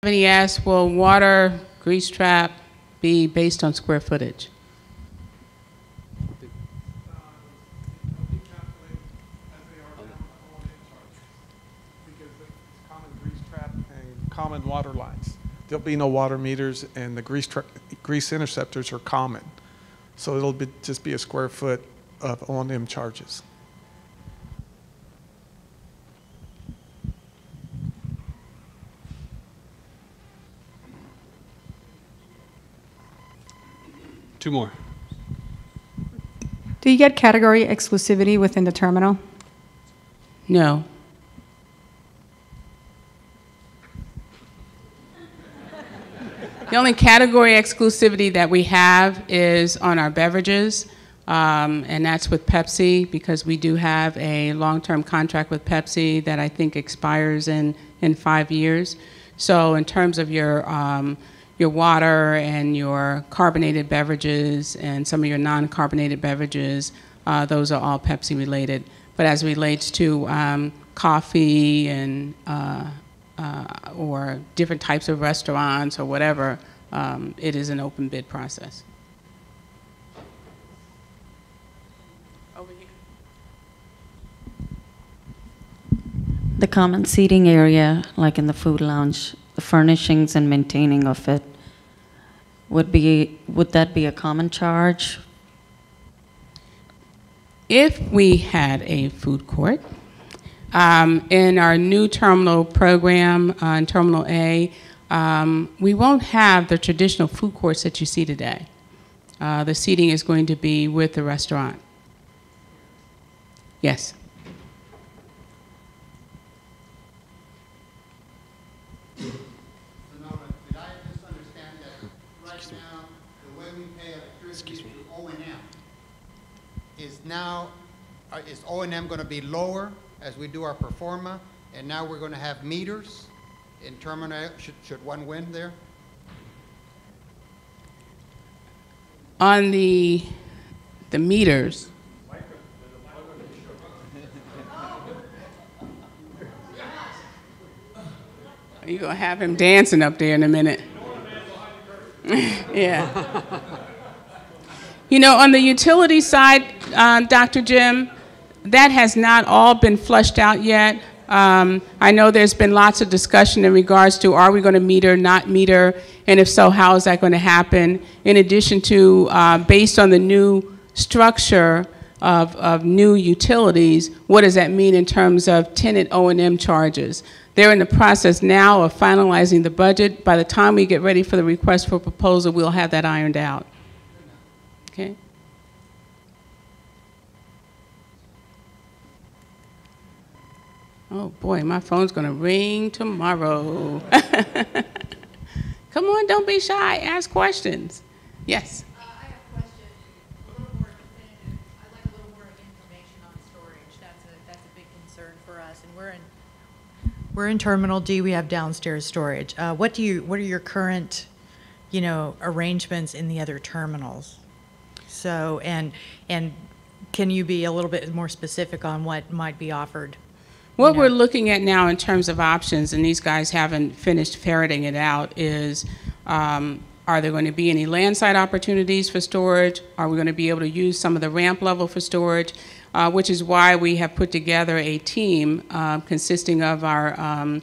And he asked, will water grease trap be based on square footage? Common water lines. There'll be no water meters, and the grease interceptors are common. So it'll just be a square foot of O&M charges. Two more. Do you get category exclusivity within the terminal? No. The only category exclusivity that we have is on our beverages, and that's with Pepsi, because we do have a long-term contract with Pepsi that I think expires in 5 years. So in terms of your water and your carbonated beverages and some of your non-carbonated beverages, those are all Pepsi related. But as it relates to coffee and or different types of restaurants or whatever, it is an open bid process. Over here. The common seating area, like in the food lounge, the furnishings and maintaining of it, would that be a common charge? If we had a food court, in our new terminal program, in Terminal A, we won't have the traditional food courts that you see today. The seating is going to be with the restaurant. Yes. Did I just understand that right now, the way we pay electricity to O&M is now, is O&M going to be lower as we do our pro forma, and now we're going to have meters in terminal? Should one win there? On the meters, you're going to have him dancing up there in a minute. Yeah. You know, on the utility side, Dr. Jim, that has not all been flushed out yet. I know there's been lots of discussion in regards to, are we going to meter, not meter, and if so, how is that going to happen? In addition to, based on the new structure of new utilities, what does that mean in terms of tenant O&M charges? They're in the process now of finalizing the budget. By the time we get ready for the request for proposal, we'll have that ironed out. Okay? Oh boy, my phone's gonna ring tomorrow. Come on, don't be shy, ask questions. Yes? I have a question, a little more definitive. I'd like a little more information on storage. That's a big concern for us, and we're in Terminal D. We have downstairs storage. What are your current, arrangements in the other terminals? So, and can you be a little bit more specific on what might be offered? What we're looking at now in terms of options, and these guys haven't finished ferreting it out, is are there going to be any landside opportunities for storage? Are we going to be able to use some of the ramp level for storage? Which is why we have put together a team consisting of our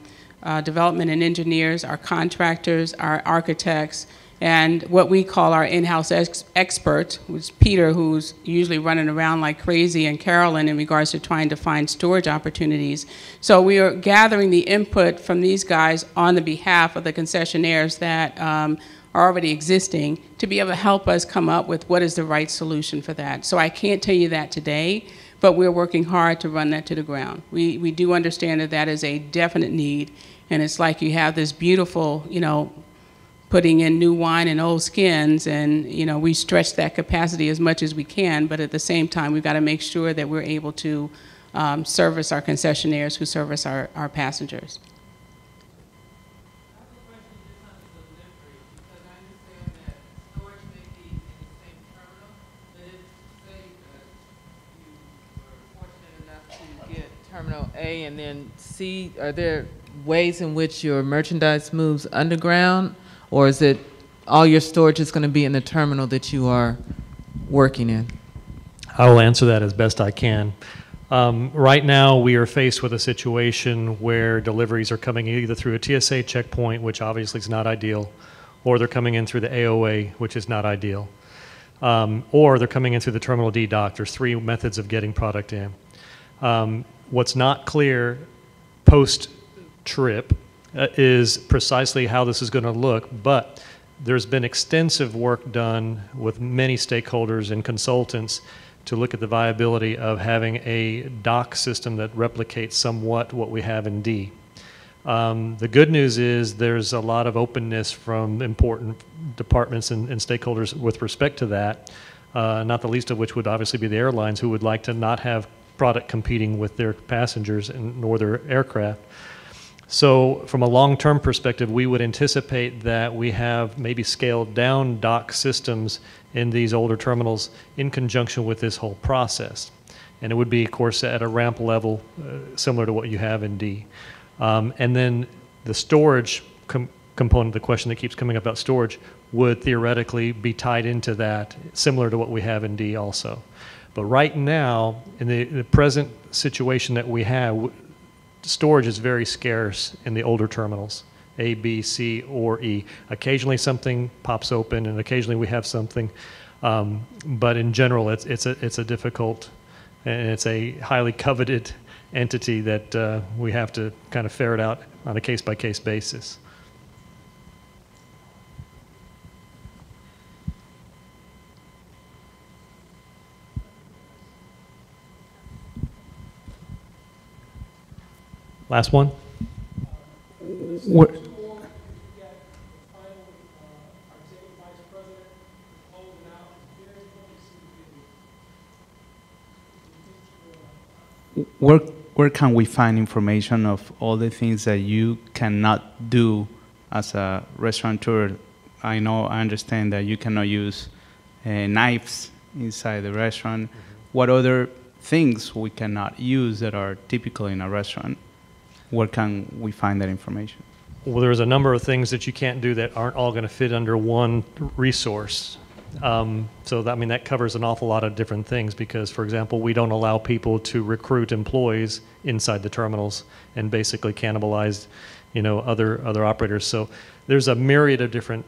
development and engineers, our contractors, our architects, and what we call our in-house expert, which is Peter, who's usually running around like crazy, and Carolyn in regards to trying to find storage opportunities. So we are gathering the input from these guys on the behalf of the concessionaires that are already existing to be able to help us come up with what is the right solution for that. So I can't tell you that today, but we're working hard to run that to the ground. We do understand that that is a definite need, and it's like you have this beautiful, putting in new wine in old skins, and we stretch that capacity as much as we can, but at the same time we've got to make sure that we're able to service our concessionaires who service our passengers. Terminal A and then C, are there ways in which your merchandise moves underground, or is it all your storage is going to be in the terminal that you are working in? I will answer that as best I can. Right now, we are faced with a situation where deliveries are coming either through a TSA checkpoint, which obviously is not ideal, or they're coming in through the AOA, which is not ideal, or they're coming in through the Terminal D dock. There's three methods of getting product in. What's not clear post-trip is precisely how this is going to look, but there's been extensive work done with many stakeholders and consultants to look at the viability of having a dock system that replicates somewhat what we have in D. The good news is there's a lot of openness from important departments and stakeholders with respect to that, not the least of which would obviously be the airlines, who would like to not have product competing with their passengers and nor their aircraft. So from a long-term perspective, we would anticipate that we have maybe scaled down dock systems in these older terminals in conjunction with this whole process. And it would be, of course, at a ramp level similar to what you have in D. And then the storage component, the question that keeps coming up about storage, would theoretically be tied into that, similar to what we have in D also. But right now, in the present situation that we have, storage is very scarce in the older terminals, A, B, C, or E. Occasionally something pops open, and occasionally we have something. But in general, it's a difficult, and it's a highly coveted entity that we have to kind of ferret out on a case-by-case basis. Last one? Where can we find information of all the things that you cannot do as a restaurateur? I understand that you cannot use knives inside the restaurant. What other things we cannot use that are typical in a restaurant? Where can we find that information? Well, there's a number of things that you can't do that aren't all going to fit under one resource. So that, I mean, that covers an awful lot of different things because, for example, we don't allow people to recruit employees inside the terminals and basically cannibalize, other operators. So there's a myriad of different,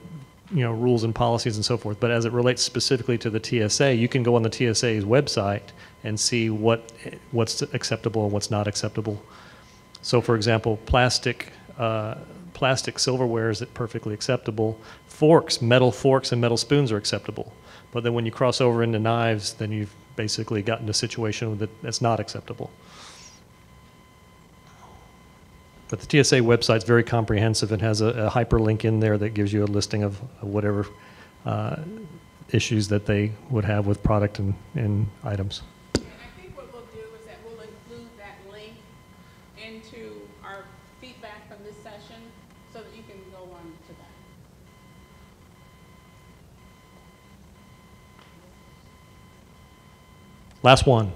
rules and policies and so forth. But as it relates specifically to the TSA, you can go on the TSA's website and see what's acceptable and what's not acceptable. So, for example, plastic silverware is perfectly acceptable. Metal forks and metal spoons are acceptable. But then when you cross over into knives, then you've basically gotten a situation that's not acceptable. But the TSA website's very comprehensive and has a hyperlink in there that gives you a listing of whatever issues that they would have with product and items. And I think what we'll do is that we'll include that link into our feedback from this session so that you can go on to that. Last one.